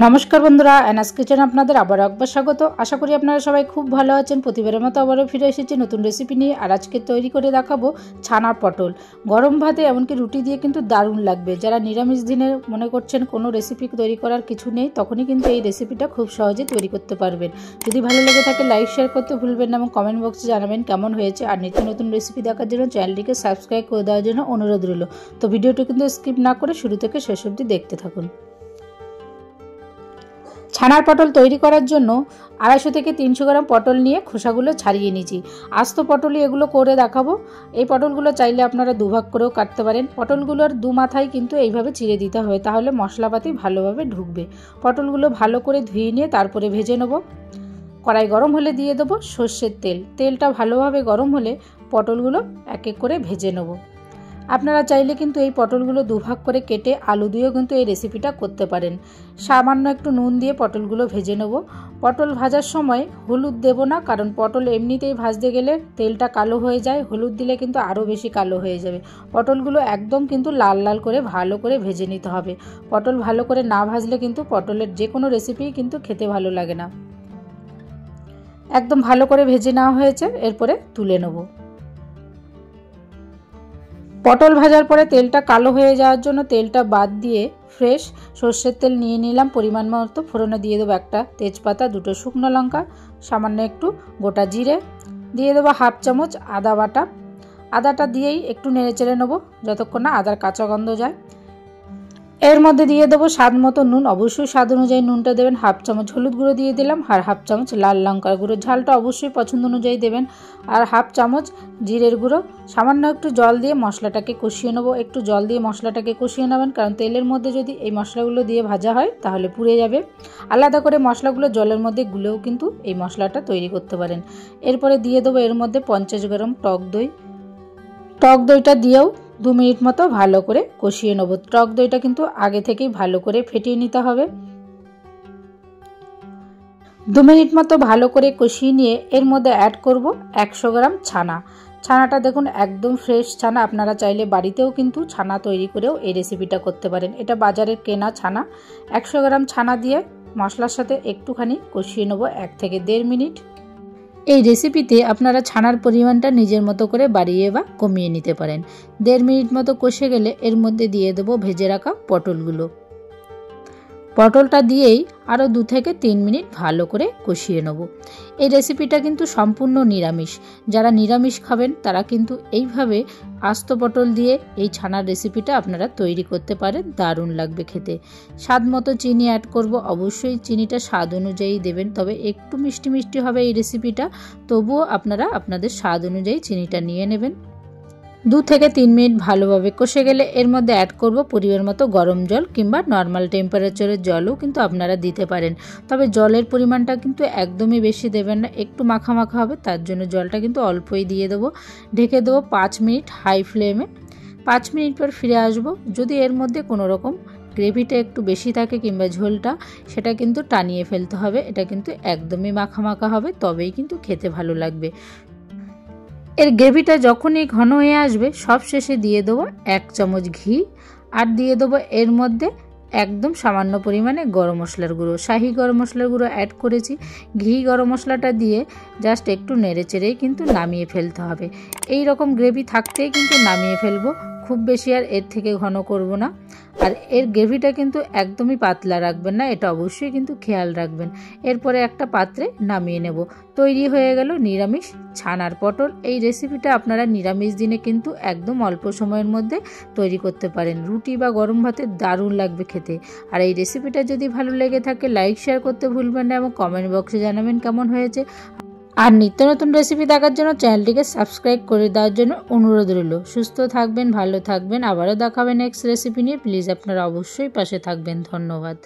नमस्कार बंधुरा NS kitchen आपनादेर आबार एकबार स्वागत। आशा करी आपनारा सबाई खूब भालो आछेन। प्रतिबारेर मतो आबारो फिरे एसेछि नतुन रेसिपि निये। आर आजके तैरि करे देखाबो छानार पटल। गरम भाते एमनकि रुटी दिये किन्तु दारुण लागबे। जारा निरामिष दिने मने करछेन कोनो रेसिपि तैरि करार किछु नेई तखनई किन्तु एई रेसिपिटा खूब सहजे तैरि करते पारबेन। यदि भालो लेगे थाके लाइक शेयर करते भुलबेन ना एबं कमेंट बक्से जानाबेन केमन हयेछे। आर नित्य नतुन रेसिपि देखार जोन्नो चैनेलटिके सबस्क्राइब करे देওয়ার জন্য অনুরোধ রইল। তো ভিডিওটি কিন্তু স্কিপ না করে শুরু থেকে শেষ অবধি দেখতে থাকুন। ছানার পটল তৈরি করার জন্য 250 থেকে 300 গ্রাম পটল নিয়ে খোসাগুলো ছাড়িয়ে নিয়েছি। আস্ত পটলই এগুলো করে দেখাবো। এই পটলগুলো চাইলে আপনারা দুভাগ করেও কাটতে পারেন। পটলগুলোর দু মাথায় কিন্তু এইভাবে চিড়ে দিতে হবে, তাহলে মশলাপাতি ভালোভাবে ঢুকবে। পটলগুলো ভালো করে ধুয়ে নিয়ে তারপরে ভেজে নেব। কড়াই গরম হলে দিয়ে দেব সরষের তেল। তেলটা ভালোভাবে গরম হলে পটলগুলো এক এক করে ভেজে নেব। আপনারা চাইলে কিন্তু এই পটলগুলো দুভাগ করে কেটে আলু দিয়েও কিন্তু এই রেসিপিটা করতে পারেন। সামান্য একটু নুন দিয়ে পটলগুলো ভেজে নেব। পটল ভাজার সময় হলুদ দেব না, কারণ পটল এমনিতেই ভাজতে গেলে তেলটা কালো হয়ে যায়। হলুদ দিলে কিন্তু আরও বেশি কালো হয়ে যাবে। পটলগুলো একদম কিন্তু লাল লাল করে ভালো করে ভেজে নিতে হবে। পটল ভালো করে না ভাজলে কিন্তু পটলের যে কোনো রেসিপিই কিন্তু খেতে ভালো লাগে না। একদম ভালো করে ভেজে নেওয়া হয়েছে, এরপরে তুলে নেব। পটল ভাজার পরে তেলটা কালো হয়ে যাওয়ার জন্য তেলটা বাদ দিয়ে ফ্রেশ সরষের তেল নিয়ে নিলাম পরিমাণ মতো। ফোড়নে দিয়ে দেবো একটা তেজপাতা, দুটো শুকনো লঙ্কা, সামান্য একটু গোটা জিরে, দিয়ে দেবো হাফ চামচ আদা বাটা। আদাটা দিয়েই একটু নেড়েচেড়ে নেবো যতক্ষণ না আদার কাঁচা গন্ধ যায়। এর মধ্যে দিয়ে দেবো স্বাদ মতো নুন। অবশ্যই স্বাদ অনুযায়ী নুনটা দেবেন। হাফ চামচ হলুদ গুঁড়ো দিয়ে দিলাম, আর হাফ চামচ লাল লঙ্কার গুঁড়ো। ঝালটা অবশ্যই পছন্দ অনুযায়ী দেবেন। আর হাফ চামচ জিরের গুঁড়ো। সামান্য একটু জল দিয়ে মশলাটাকে কষিয়ে নেবো। একটু জল দিয়ে মশলাটাকে কষিয়ে নেবেন, কারণ তেলের মধ্যে যদি এই মশলাগুলো দিয়ে ভাজা হয় তাহলে পুড়ে যাবে। আলাদা করে মশলাগুলো জলের মধ্যে গুলেও কিন্তু এই মশলাটা তৈরি করতে পারেন। এরপরে দিয়ে দেবো এর মধ্যে 50 গ্রাম টক দই। টক দইটা দিয়েও 2 মিনিট মতো ভালো করে কষিয়ে নেব। টক দইটা কিন্তু আগে থেকেই ভালো করে ফেটিয়ে নিতে হবে। 2 মিনিট মতো ভালো করে কষিয়ে নিয়ে এর মধ্যে অ্যাড করব 100 গ্রাম ছানা। ছানাটা দেখুন একদম ফ্রেশ ছানা। আপনারা চাইলে বাড়িতেও কিন্তু ছানা তৈরি করেও এই রেসিপিটা করতে পারেন। এটা বাজারের কেনা ছানা। 100 গ্রাম ছানা দিয়ে মশলার সাথে একটুখানি কষিয়ে নেব 1 থেকে 1.5 মিনিট। এই রেসিপিতে আপনারা ছানার পরিমাণটা নিজের মতো করে বাড়িয়ে বা কমিয়ে নিতে পারেন। 1.5 মিনিট মতো কষে গেলে এর মধ্যে দিয়ে দেবো ভেজে রাখা পটলগুলো। পটলটা দিয়েই আরও 2 থেকে 3 মিনিট ভালো করে কষিয়ে নেব। এই রেসিপিটা কিন্তু সম্পূর্ণ নিরামিষ। যারা নিরামিষ খাবেন তারা কিন্তু এইভাবে আস্ত পটল দিয়ে এই ছানার রেসিপিটা আপনারা তৈরি করতে পারেন। দারুণ লাগবে খেতে। স্বাদ মতো চিনি অ্যাড করব। অবশ্যই চিনিটা স্বাদ অনুযায়ী দেবেন, তবে একটু মিষ্টি মিষ্টি হবে এই রেসিপিটা। তবুও আপনারা আপনাদের স্বাদ অনুযায়ী চিনিটা নিয়ে নেবেন। 2 থেকে 3 মিনিট ভালোভাবে কষে গেলে এর মধ্যে অ্যাড করব পরিমাণ মতো গরম জল, কিংবা নর্মাল টেম্পারেচারের জলও কিন্তু আপনারা দিতে পারেন। তবে জলের পরিমাণটা কিন্তু একদমই বেশি দেবেন না, একটু মাখা মাখা হবে, তার জন্য জলটা কিন্তু অল্পই দিয়ে দেবো। ঢেকে দেবো 5 মিনিট হাই ফ্লেমে। 5 মিনিট পর ফিরে আসব। যদি এর মধ্যে কোনো রকম গ্রেভিটা একটু বেশি থাকে কিংবা ঝোলটা, সেটা কিন্তু টানিয়ে ফেলতে হবে। এটা কিন্তু একদমই মাখা মাখা হবে, তবেই কিন্তু খেতে ভালো লাগবে। এর গ্রেভিটা যখনই ঘন হয়ে আসবে সব শেষে দিয়ে দেবো 1 চামচ ঘি, আর দিয়ে দেবো এর মধ্যে একদম সামান্য পরিমাণে গরম মশলার গুঁড়ো। শাহি গরম মশলার গুঁড়ো অ্যাড করেছি। ঘি গরম মশলাটা দিয়ে জাস্ট একটু নেড়ে চেড়েই কিন্তু নামিয়ে ফেলতে হবে। এই রকম গ্রেভি থাকতেই কিন্তু নামিয়ে ফেলবো। খুব বেশি আর এর থেকে ঘন করব না। আর এর গ্রেভিটা কিন্তু একদমই পাতলা রাখবেন না, এটা অবশ্যই কিন্তু খেয়াল রাখবেন। এরপরে একটা পাত্রে নামিয়ে নেব। তৈরি হয়ে গেল নিরামিষ ছানার পটল। এই রেসিপিটা আপনারা নিরামিষ দিনে কিন্তু একদম অল্প সময়ের মধ্যে তৈরি করতে পারেন। রুটি বা গরম ভাতে দারুণ লাগবে খেতে। আর এই রেসিপিটা যদি ভালো লেগে থাকে লাইক শেয়ার করতে ভুলবেন না, এবং কমেন্ট বক্সে জানাবেন কেমন হয়েছে। আর নিত্য নতুন রেসিপি দেখার জন্য চ্যানেলটিকে সাবস্ক্রাইব করে দেওয়ার জন্য অনুরোধ রইল। সুস্থ থাকবেন, ভালো থাকবেন। আবারও দেখাবেন নেক্সট রেসিপি নিয়ে। প্লিজ আপনারা অবশ্যই পাশে থাকবেন। ধন্যবাদ।